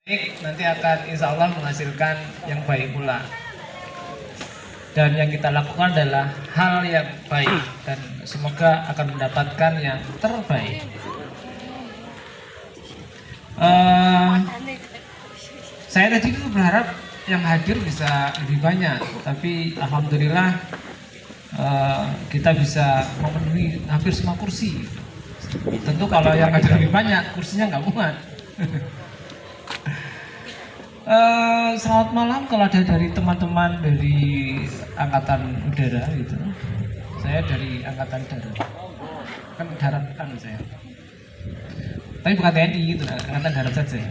baik nanti akan insya Allah menghasilkan yang baik pula. Dan yang kita lakukan adalah hal yang baik dan semoga akan mendapatkan yang terbaik. Saya tadi itu berharap yang hadir bisa lebih banyak, tapi alhamdulillah kita bisa memenuhi hampir semua kursi. Tentu kalau yang hadir lebih banyak kursinya nggak muat. Selamat malam, kalau ada dari teman-teman dari Angkatan Udara gitu. Saya dari Angkatan Darat. Kan darat kan saya. Tapi bukan TNI gitu, Angkatan Darat saja.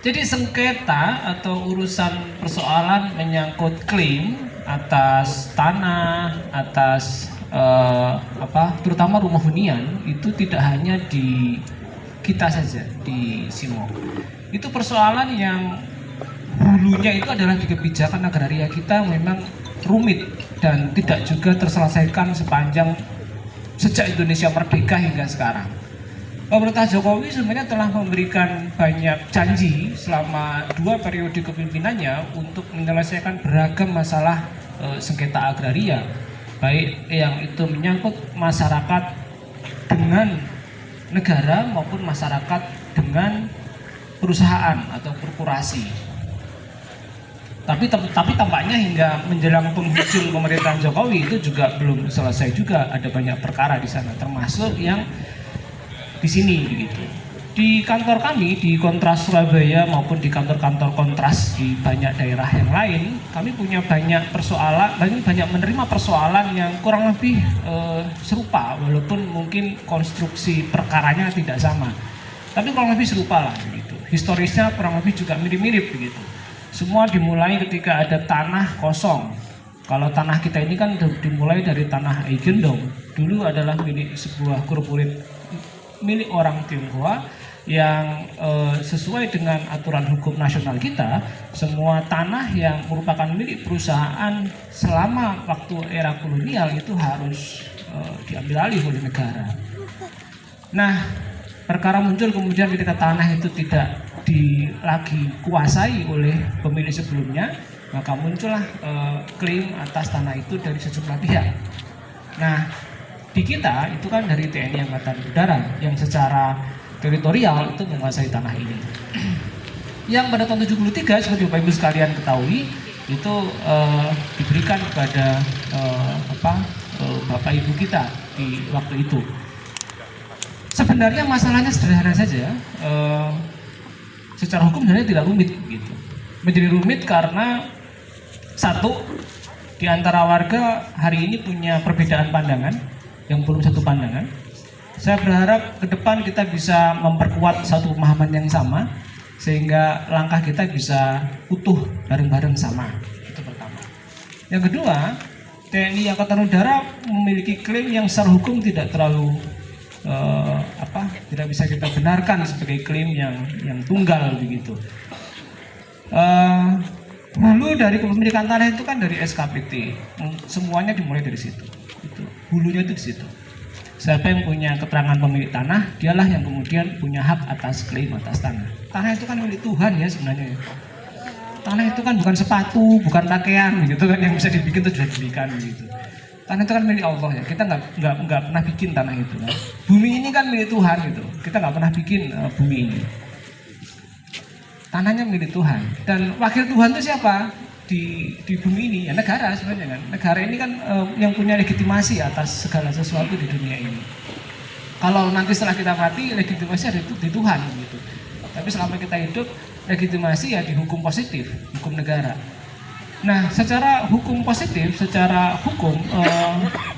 Jadi sengketa atau urusan persoalan menyangkut klaim atas tanah, atas terutama rumah hunian itu tidak hanya di kita saja di Simo. Itu persoalan yang hulunya itu adalah di kebijakan agraria kita memang rumit dan tidak juga terselesaikan sepanjang sejak Indonesia merdeka hingga sekarang. Pemerintah Jokowi sebenarnya telah memberikan banyak janji selama 2 periode kepemimpinannya untuk menyelesaikan beragam masalah sengketa agraria, baik yang itu menyangkut masyarakat dengan negara maupun masyarakat dengan perusahaan atau korporasi. Tapi tampaknya hingga menjelang penghujung pemerintahan Jokowi itu juga belum selesai juga, ada banyak perkara di sana termasuk yang di sini begitu. Di kantor kami di Kontras Surabaya maupun di kantor-kantor Kontras di banyak daerah yang lain, kami punya banyak persoalan, banyak menerima persoalan yang kurang lebih serupa, walaupun mungkin konstruksi perkaranya tidak sama, tapi kurang lebih serupa lah begitu. Historisnya kurang lebih juga mirip-mirip begitu. Semua dimulai ketika ada tanah kosong. Kalau tanah kita ini kan dimulai dari tanah Eigendong, dulu adalah milik sebuah korporat milik orang Tionghoa yang sesuai dengan aturan hukum nasional kita, semua tanah yang merupakan milik perusahaan selama waktu era kolonial itu harus diambil alih oleh negara. Nah, perkara muncul kemudian ketika tanah itu tidak lagi kuasai oleh pemilik sebelumnya, maka muncullah klaim atas tanah itu dari sejumlah pihak. Nah, di kita itu kan dari TNI Angkatan Udara yang secara teritorial itu menguasai tanah ini. Yang pada tahun 73 seperti Bapak Ibu sekalian ketahui itu diberikan kepada Bapak Ibu kita di waktu itu. Sebenarnya masalahnya sederhana saja, secara hukum sebenarnya tidak rumit gitu. Menjadi rumit karena satu, di antara warga hari ini punya perbedaan pandangan yang belum satu pandangan. Saya berharap ke depan kita bisa memperkuat satu pemahaman yang sama sehingga langkah kita bisa utuh bareng-bareng sama. Itu pertama. Yang kedua, TNI Angkatan Udara memiliki klaim yang secara hukum tidak terlalu tidak bisa kita benarkan sebagai klaim yang tunggal begitu. Hulu dari kepemilikan tanah itu kan dari SKPT, semuanya dimulai dari situ. Itu hulunya itu di situ. Siapa yang punya keterangan pemilik tanah, dialah yang kemudian punya hak atas klaim atas tanah. Tanah itu kan milik Tuhan ya sebenarnya. Tanah itu kan bukan sepatu, bukan pakaian gitu kan yang bisa dibikin itu sudah diberikan gitu. Tanah itu kan milik Allah ya. Kita nggak pernah bikin tanah itu kan. Bumi ini kan milik Tuhan gitu. Kita nggak pernah bikin bumi ini. Tanahnya milik Tuhan. Dan wakil Tuhan itu siapa? Di bumi ini ya negara sebenarnya kan. Negara ini kan yang punya legitimasi atas segala sesuatu di dunia ini. Kalau nanti setelah kita mati legitimasi ada di Tuhan gitu. Tapi selama kita hidup legitimasi ya di hukum positif, hukum negara. Nah, secara hukum positif, secara hukum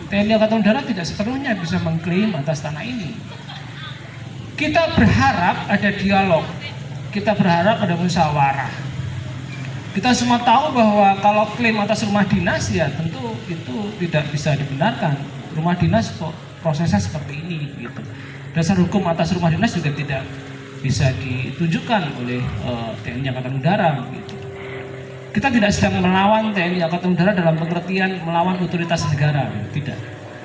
TNI Angkatan Udara tidak sepenuhnya bisa mengklaim atas tanah ini. Kita berharap ada dialog. Kita berharap ada musyawarah. Kita semua tahu bahwa kalau klaim atas rumah dinas ya tentu itu tidak bisa dibenarkan. Rumah dinas prosesnya seperti ini gitu. Dasar hukum atas rumah dinas juga tidak bisa ditunjukkan oleh TNI Angkatan Udara gitu. Kita tidak sedang melawan TNI Angkatan Udara dalam pengertian melawan otoritas negara, tidak.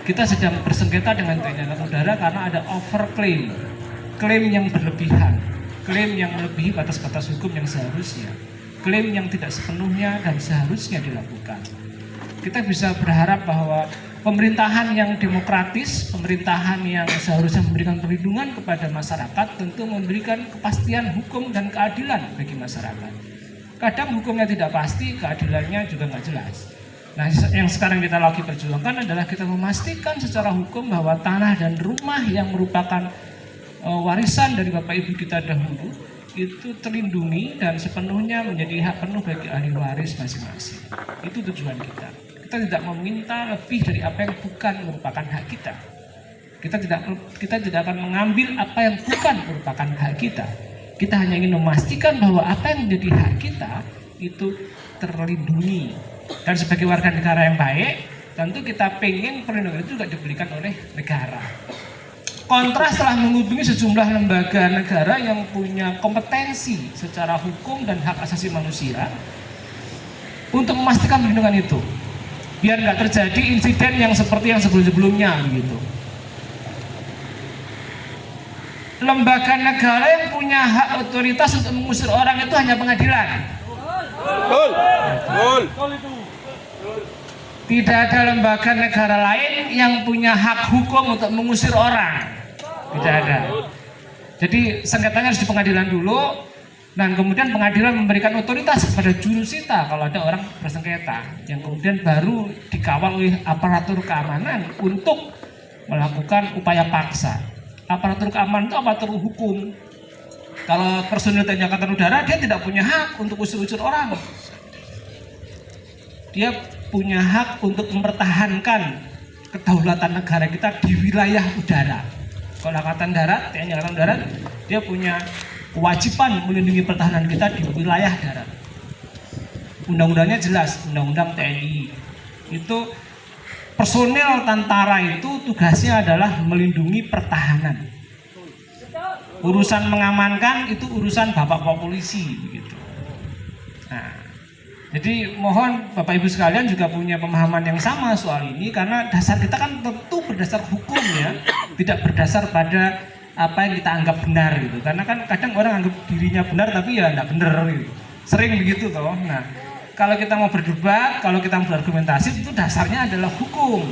Kita sedang bersengketa dengan TNI Angkatan Udara karena ada overclaim klaim yang berlebihan, klaim yang melebihi batas-batas hukum yang seharusnya, klaim yang tidak sepenuhnya dan seharusnya dilakukan. Kita bisa berharap bahwa pemerintahan yang demokratis, pemerintahan yang seharusnya memberikan perlindungan kepada masyarakat, tentu memberikan kepastian hukum dan keadilan bagi masyarakat. Kadang hukumnya tidak pasti, keadilannya juga nggak jelas. Nah, yang sekarang kita lagi perjuangkan adalah kita memastikan secara hukum bahwa tanah dan rumah yang merupakan warisan dari Bapak Ibu kita dahulu itu terlindungi dan sepenuhnya menjadi hak penuh bagi ahli waris masing-masing. Itu tujuan kita. Kita tidak meminta lebih dari apa yang bukan merupakan hak kita. Kita tidak akan mengambil apa yang bukan merupakan hak kita. Kita hanya ingin memastikan bahwa apa yang menjadi hak kita itu terlindungi. Dan sebagai warga negara yang baik, tentu kita pengen perlindungan itu juga diberikan oleh negara. Kontras telah menghubungi sejumlah lembaga negara yang punya kompetensi secara hukum dan hak asasi manusia untuk memastikan perlindungan itu, biar nggak terjadi insiden yang seperti yang sebelum-sebelumnya begitu. Lembaga negara yang punya hak otoritas untuk mengusir orang itu hanya pengadilan. Tidak ada lembaga negara lain yang punya hak hukum untuk mengusir orang. Tidak ada. Jadi sengketanya harus di pengadilan dulu, dan kemudian pengadilan memberikan otoritas kepada jurusita kalau ada orang bersengketa, yang kemudian baru dikawal oleh aparatur keamanan untuk melakukan upaya paksa. Aparatur keamanan itu aparatur hukum. Kalau personil TNI Angkatan Udara, dia tidak punya hak untuk usir-usir orang. Dia punya hak untuk mempertahankan kedaulatan negara kita di wilayah udara. Kalau Angkatan Darat, TNI Angkatan Darat, dia punya kewajiban melindungi pertahanan kita di wilayah darat. Undang-undangnya jelas, Undang-Undang TNI. Itu personel tentara itu tugasnya adalah melindungi pertahanan. Urusan mengamankan itu urusan Bapak polisi begitu. Nah, jadi mohon Bapak Ibu sekalian juga punya pemahaman yang sama soal ini, karena dasar kita kan tentu berdasar hukum ya, tidak berdasar pada apa yang kita anggap benar gitu. Karena kan kadang orang anggap dirinya benar tapi ya enggak benar gitu. Sering begitu toh. Nah, kalau kita mau berdebat, kalau kita mau berargumentasi, itu dasarnya adalah hukum.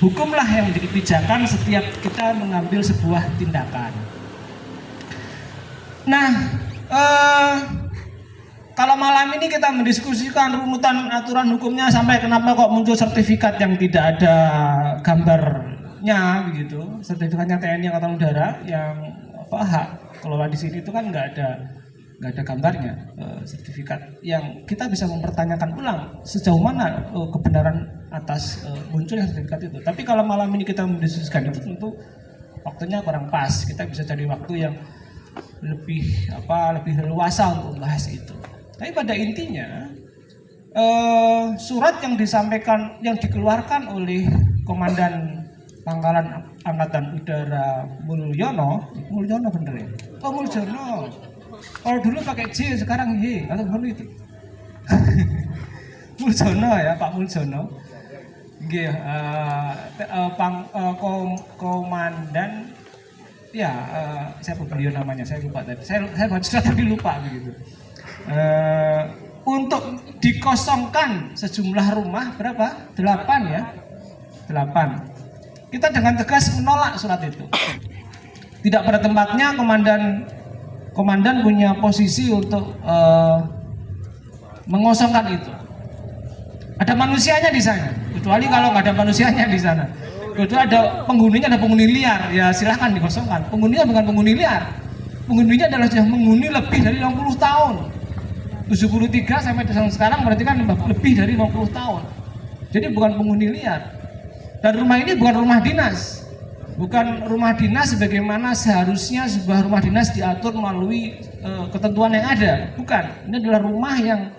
Hukumlah yang menjadi pijakan setiap kita mengambil sebuah tindakan. Nah, kalau malam ini kita mendiskusikan runutan aturan hukumnya sampai kenapa kok muncul sertifikat yang tidak ada gambarnya begitu, sertifikatnya TNI Angkatan Udara yang hak kelola di sini itu kan nggak ada gambarnya, sertifikat yang kita bisa mempertanyakan ulang sejauh mana kebenaran atas munculnya sertifikat itu. Tapi kalau malam ini kita mendiskusikan itu tentu waktunya kurang pas, kita bisa cari waktu yang lebih leluasa untuk membahas itu. Tapi pada intinya surat yang disampaikan, yang dikeluarkan oleh Komandan Pangkalan Angkatan Udara Mulyono bener ya? Oh Mulyono. Kalau dulu pakai J, sekarang Y atau baru itu. Mulyono ya, Pak Mulyono. Komandan ya, saya beliau namanya, saya lupa tadi. Saya baca surat tapi lupa begitu. Untuk dikosongkan sejumlah rumah berapa? 8 ya. 8. Kita dengan tegas menolak surat itu. Tidak pada tempatnya. Komandan punya posisi untuk mengosongkan itu. Ada manusianya di sana. Kecuali kalau nggak ada manusianya di sana. Kecuali ada penghuninya, ada penghuni liar, ya silahkan dikosongkan. Penghuninya bukan penghuni liar. Penghuninya adalah sudah menghuni lebih dari 60 tahun. 73 sampai sekarang berarti kan lebih dari 50 tahun. Jadi bukan penghuni liar. Dan rumah ini bukan rumah dinas. Bukan rumah dinas sebagaimana seharusnya sebuah rumah dinas diatur melalui ketentuan yang ada. Bukan. Ini adalah rumah yang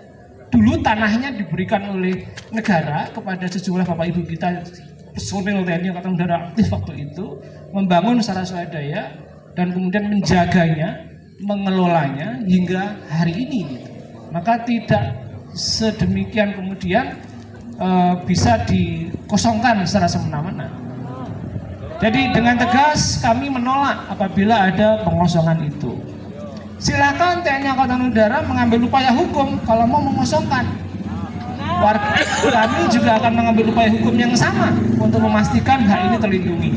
dulu tanahnya diberikan oleh negara kepada sejumlah Bapak Ibu kita personil TNI Angkatan Udara aktif waktu itu, membangun secara swadaya dan kemudian menjaganya, mengelolanya hingga hari ini gitu. Maka tidak sedemikian kemudian bisa dikosongkan secara semena-mena. Jadi dengan tegas kami menolak apabila ada pengosongan itu. Silakan TNI Angkatan Udara mengambil upaya hukum kalau mau mengosongkan. Warga kami juga akan mengambil upaya hukum yang sama untuk memastikan hak ini terlindungi.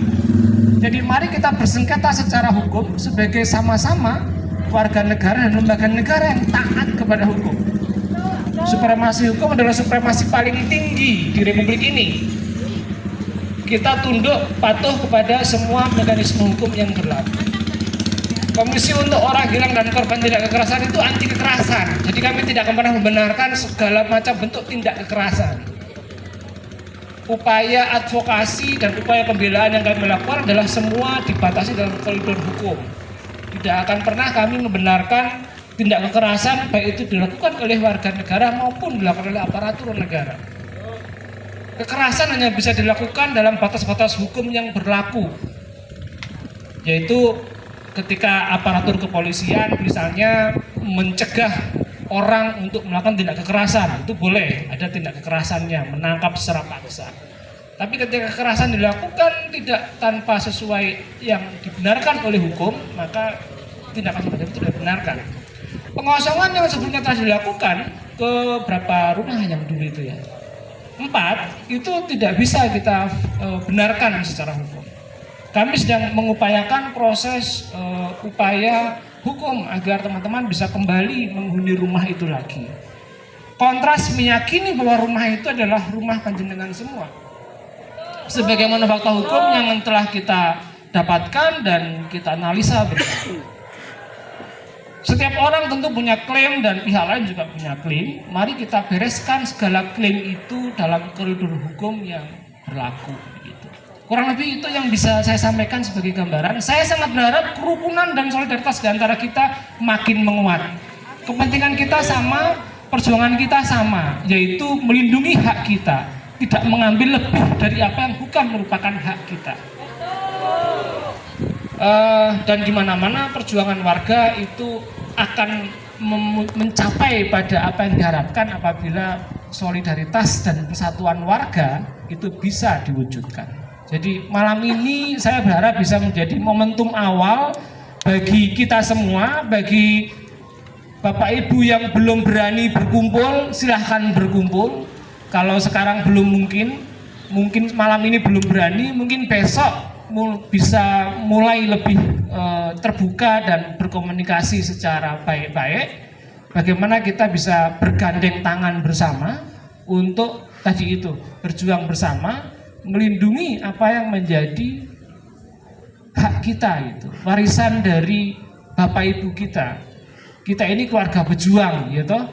Jadi mari kita bersengketa secara hukum sebagai sama-sama warga negara dan lembaga negara yang taat kepada hukum. Supremasi hukum adalah supremasi paling tinggi di Republik ini. Kita tunduk patuh kepada semua mekanisme hukum yang berlaku. Komisi untuk Orang Hilang dan Korban Tindak Kekerasan itu anti kekerasan. Jadi kami tidak akan pernah membenarkan segala macam bentuk tindak kekerasan. Upaya advokasi dan upaya pembelaan yang kami lakukan adalah semua dibatasi dalam koridor hukum. Tidak akan pernah kami membenarkan tindak kekerasan baik itu dilakukan oleh warga negara maupun dilakukan oleh aparatur negara. Kekerasan hanya bisa dilakukan dalam batas-batas hukum yang berlaku, yaitu ketika aparatur kepolisian misalnya mencegah orang untuk melakukan tindak kekerasan, itu boleh ada tindak kekerasannya, menangkap secara paksa. Tapi ketika kekerasan dilakukan tidak tanpa sesuai yang dibenarkan oleh hukum, maka tindakan semacam itu tidak dibenarkan. Pengosongan yang sebelumnya telah dilakukan ke berapa rumah yang dulu itu ya, 4, itu tidak bisa kita benarkan secara hukum. Kami sedang mengupayakan proses upaya hukum agar teman-teman bisa kembali menghuni rumah itu lagi. Kontras meyakini bahwa rumah itu adalah rumah panjenengan semua. Sebagaimana fakta hukum yang telah kita dapatkan dan kita analisa bersama. Setiap orang tentu punya klaim dan pihak lain juga punya klaim. Mari kita bereskan segala klaim itu dalam koridor hukum yang berlaku. Gitu. Kurang lebih itu yang bisa saya sampaikan sebagai gambaran. Saya sangat berharap kerukunan dan solidaritas di antara kita makin menguat. Kepentingan kita sama, perjuangan kita sama, yaitu melindungi hak kita, tidak mengambil lebih dari apa yang bukan merupakan hak kita. Dan di mana-mana perjuangan warga itu akan mencapai pada apa yang diharapkan apabila solidaritas dan persatuan warga itu bisa diwujudkan. Jadi malam ini saya berharap bisa menjadi momentum awal bagi kita semua, bagi Bapak Ibu yang belum berani berkumpul, silahkan berkumpul. Kalau sekarang belum mungkin malam ini belum berani, mungkin besok bisa mulai lebih terbuka dan berkomunikasi secara baik-baik. Bagaimana kita bisa bergandeng tangan bersama untuk tadi itu berjuang bersama, melindungi apa yang menjadi hak kita itu, warisan dari Bapak Ibu kita. Kita ini keluarga pejuang, ya toh.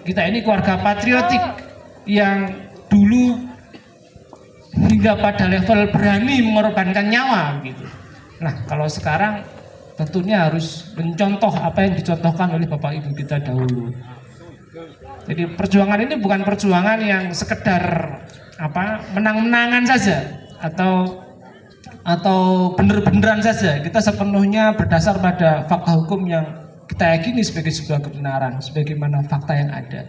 Kita ini keluarga patriotik yang dulu hingga pada level berani mengorbankan nyawa gitu. Nah, kalau sekarang tentunya harus mencontoh apa yang dicontohkan oleh Bapak Ibu kita dahulu. Jadi perjuangan ini bukan perjuangan yang sekedar menang-menangan saja atau bener-beneran saja. Kita sepenuhnya berdasar pada fakta hukum yang kita yakini sebagai sebuah kebenaran, sebagaimana fakta yang ada.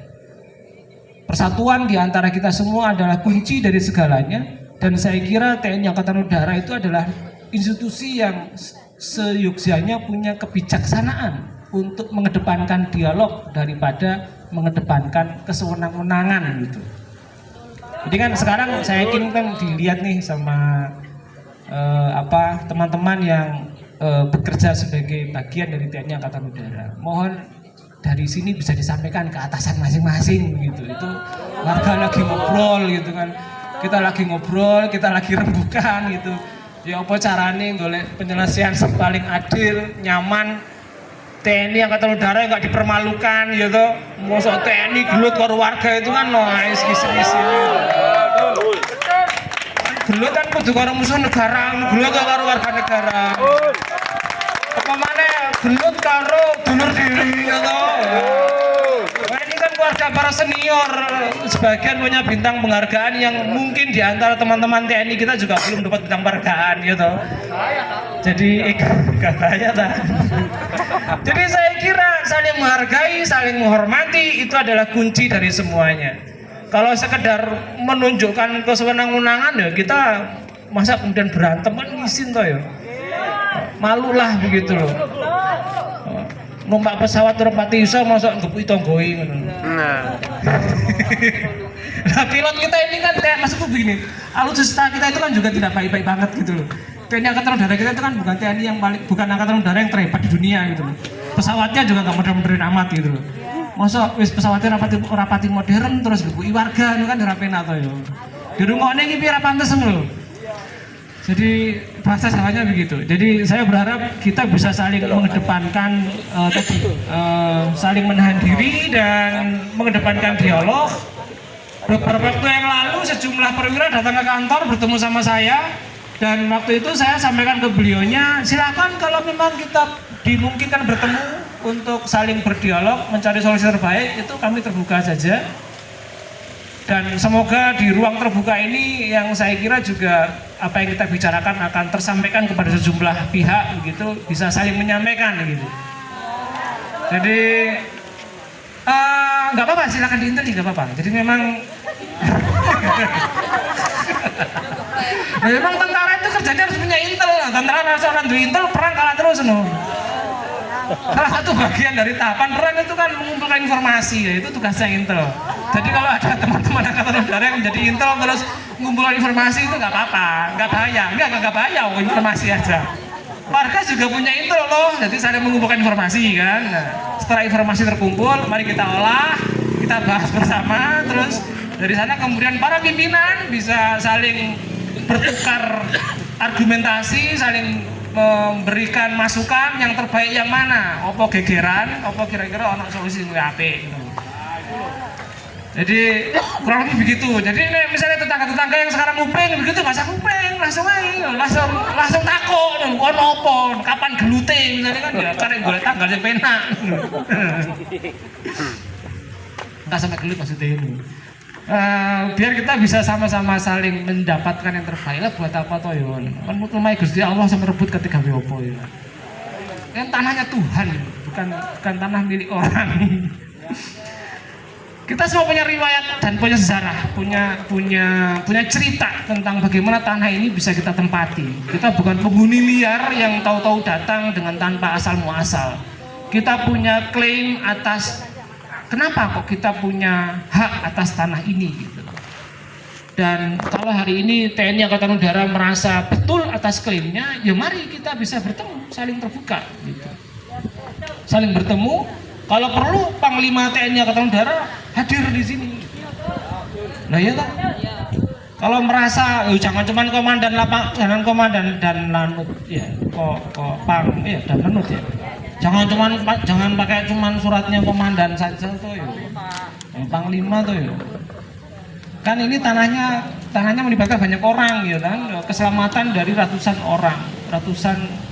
Persatuan di antara kita semua adalah kunci dari segalanya, dan saya kira TNI Angkatan Udara itu adalah institusi yang seyogyanya punya kebijaksanaan untuk mengedepankan dialog daripada mengedepankan kesewenang-wenangan gitu. Jadi kan sekarang saya yakin kan dilihat nih sama teman-teman yang bekerja sebagai bagian dari TNI Angkatan Udara. Mohon dari sini bisa disampaikan ke atasan masing-masing gitu. Itu warga lagi ngobrol gitu kan. Kita lagi ngobrol, kita lagi rembukan gitu. Ya apa carane golek penyelesaian yang paling adil, nyaman. TNI Angkatan Udara enggak dipermalukan gitu. Mosok TNI gelut karo warga itu kan isi-isi. Gelut kan kudu karo musuh negara, gelut karo warga negara. Apa maneh gelut karo dulur diri ya toh. Wah, ini kan keluarga para senior, sebagian punya bintang penghargaan yang mungkin di antara teman-teman TNI kita juga belum dapat bintang penghargaan gitu. Jadi katanya tak. Jadi saya kira saling menghargai, saling menghormati itu adalah kunci dari semuanya. Kalau sekedar menunjukkan kesewenang-wenangan ya kita masa kemudian berantem kan ngisin toh ya. Malu lah begitu loh. Numpak pesawat terpati iso masuk ngepui tonggoi ngono. Nah pilot kita ini kan kayak maksudku begini, alutsista kita itu kan juga tidak baik-baik banget gitu loh. TNI Angkatan Udara kita itu kan bukan TNI yang bukan Angkatan Udara yang terhebat di dunia gitu loh. Pesawatnya juga nggak modern-modern amat gitu loh. Masa wis pesawatnya rapati modern terus ngepui warga itu kan dirapain atau yo. Dirungokne iki piye ra pantes lho. Jadi bahasa Jawanya begitu. Jadi saya berharap kita bisa saling mengedepankan saling menahan diri dan mengedepankan dialog. Beberapa waktu yang lalu sejumlah perwira datang ke kantor bertemu sama saya dan waktu itu saya sampaikan ke beliaunya, silakan kalau memang kita dimungkinkan bertemu untuk saling berdialog, mencari solusi terbaik, itu kami terbuka saja. Dan semoga di ruang terbuka ini yang saya kira juga apa yang kita bicarakan akan tersampaikan kepada sejumlah pihak begitu, bisa saling menyampaikan gitu. Jadi nggak apa-apa, silakan diintel nggak apa-apa. Jadi memang memang tentara itu kerjanya harus punya intel. Tentara nasional itu intel perang kalah terus no. Salah satu bagian dari tahapan perang itu kan mengumpulkan informasi, ya itu tugasnya intel. Jadi kalau ada teman-teman Angkatan Udara yang menjadi intel terus mengumpulkan informasi itu nggak apa-apa, nggak bahaya, nggak bahaya, informasi aja. Warga juga punya intel loh, jadi saling mengumpulkan informasi kan. Nah, setelah informasi terkumpul, mari kita olah, kita bahas bersama, terus dari sana kemudian para pimpinan bisa saling bertukar argumentasi, saling memberikan masukan yang terbaik yang mana, opo gegeran, opo kira-kira ono solusi yang apik gitu. Jadi kurang lebih begitu. Jadi misalnya tetangga-tetangga yang sekarang nguping begitu, nggak usah nguping, langsung takut, ono opo, kapan gelute misalnya kan ya, cari golek tanggal yang penak. Nggak sampai gelut maksudnya ini. Biar kita bisa sama-sama saling mendapatkan yang terbaik lah buat apa toh ya. Kan lumai Gusti Allah sama rebut ketika opo ya. Kan tanahnya Tuhan, bukan tanah milik orang. Kita semua punya riwayat dan punya sejarah, punya cerita tentang bagaimana tanah ini bisa kita tempati. Kita bukan penghuni liar yang tahu-tahu datang dengan tanpa asal muasal. Kita punya klaim atas kenapa kok kita punya hak atas tanah ini gitu. Dan kalau hari ini TNI Angkatan Udara merasa betul atas klaimnya, ya mari kita bisa bertemu, saling terbuka gitu. Saling bertemu, kalau perlu Panglima TNI Angkatan Udara hadir di sini. Nah ya kan? Kalau merasa jangan cuma komandan lapang, jangan komandan dan lanut ya, kok pang ya dan lanut ya. Jangan pakai cuman suratnya komandan saja tuh ya. Panglima tuh ya. Kan ini tanahnya melibatkan banyak orang ya kan. Keselamatan dari ratusan orang,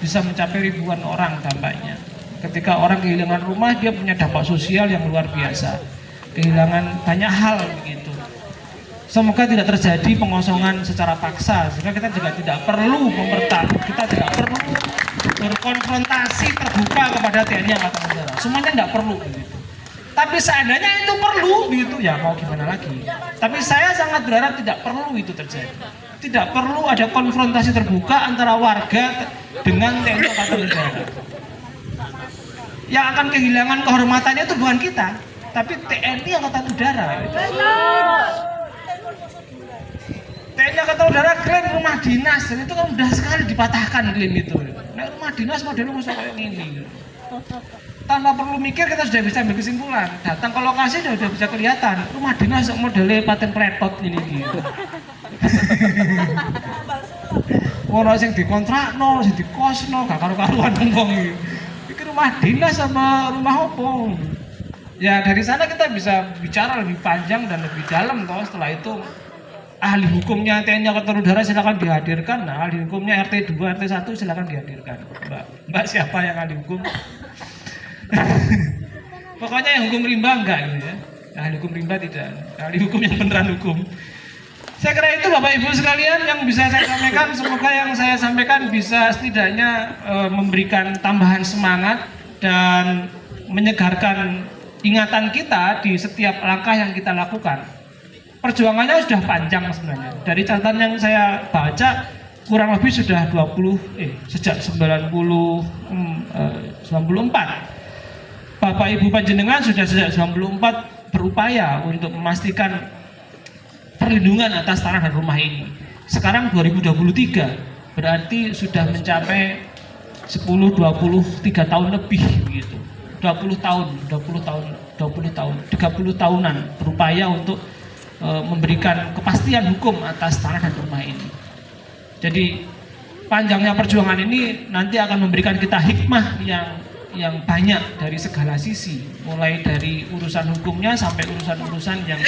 bisa mencapai ribuan orang dampaknya. Ketika orang kehilangan rumah, dia punya dampak sosial yang luar biasa. Kehilangan banyak hal begitu. Semoga tidak terjadi pengosongan secara paksa, sehingga kita juga tidak perlu kita tidak perlu berkonfrontasi terbuka kepada TNI Angkatan Udara. Semuanya tidak perlu begitu. Tapi seandainya itu perlu begitu ya mau gimana lagi. Tapi saya sangat berharap tidak perlu itu terjadi. Tidak perlu ada konfrontasi terbuka antara warga dengan TNI Angkatan Udara. Yang akan kehilangan kehormatannya itu bukan kita, tapi TNI Angkatan Udara. TNI Angkatan Udara klaim rumah dinas, dan itu kan mudah sekali dipatahkan klaim itu. Nah, rumah dinas modelnya masuk kayak gini. Tanpa perlu mikir kita sudah bisa ambil kesimpulan. Datang ke lokasi sudah bisa kelihatan rumah dinas modelnya paten pletot ini gitu. Orang yang dikontrakno, sing dikosno, gak karu-karuan wong iki. Iki rumah dinas sama rumah opo. Ya dari sana kita bisa bicara lebih panjang dan lebih dalam toh. Setelah itu ahli hukumnya TNI Angkatan Udara silakan dihadirkan. Nah, ahli hukumnya RT 2, RT 1 silakan dihadirkan. Mbak siapa yang ahli hukum? Pokoknya yang hukum rimba enggak gitu ya. Ahli hukum rimba tidak. Ahli hukum yang beneran hukum. Saya kira itu Bapak Ibu sekalian yang bisa saya sampaikan. Semoga yang saya sampaikan bisa setidaknya memberikan tambahan semangat dan menyegarkan ingatan kita di setiap langkah yang kita lakukan. Perjuangannya sudah panjang sebenarnya. Dari catatan yang saya baca, kurang lebih sudah sejak 94. Bapak Ibu panjenengan sudah sejak 94 berupaya untuk memastikan perlindungan atas tanah dan rumah ini. Sekarang 2023 berarti sudah mencapai 10, 20, 3 tahun lebih begitu. 20 tahun, 30 tahunan berupaya untuk memberikan kepastian hukum atas tanah dan rumah ini. Jadi panjangnya perjuangan ini nanti akan memberikan kita hikmah yang banyak dari segala sisi, mulai dari urusan hukumnya sampai urusan-urusan yang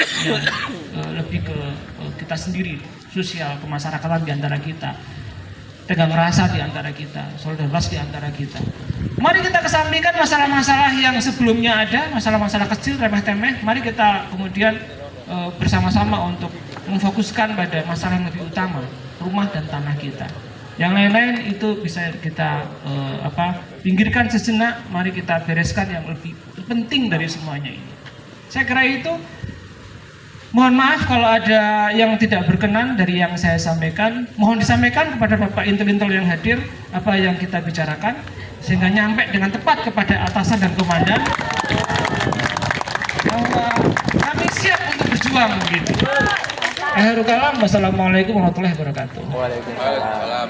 lebih ke kita sendiri, sosial, kemasyarakatan di antara kita, tegang rasa di antara kita, solidaritas di antara kita. Mari kita kesampingkan masalah-masalah yang sebelumnya ada, masalah-masalah kecil, remeh-temeh. Mari kita kemudian bersama-sama untuk memfokuskan pada masalah yang lebih utama, rumah dan tanah kita. Yang lain-lain itu bisa kita pinggirkan sejenak. Mari kita bereskan yang lebih penting dari semuanya ini. Saya kira itu. Mohon maaf kalau ada yang tidak berkenan dari yang saya sampaikan. Mohon disampaikan kepada Bapak Intel-Intel yang hadir apa yang kita bicarakan sehingga nyampe dengan tepat kepada atasan dan komandan bahwa kami siap untuk berjuang gitu. Akhirul kalam, wassalamualaikum warahmatullahi wabarakatuh. Waalaikumsalam.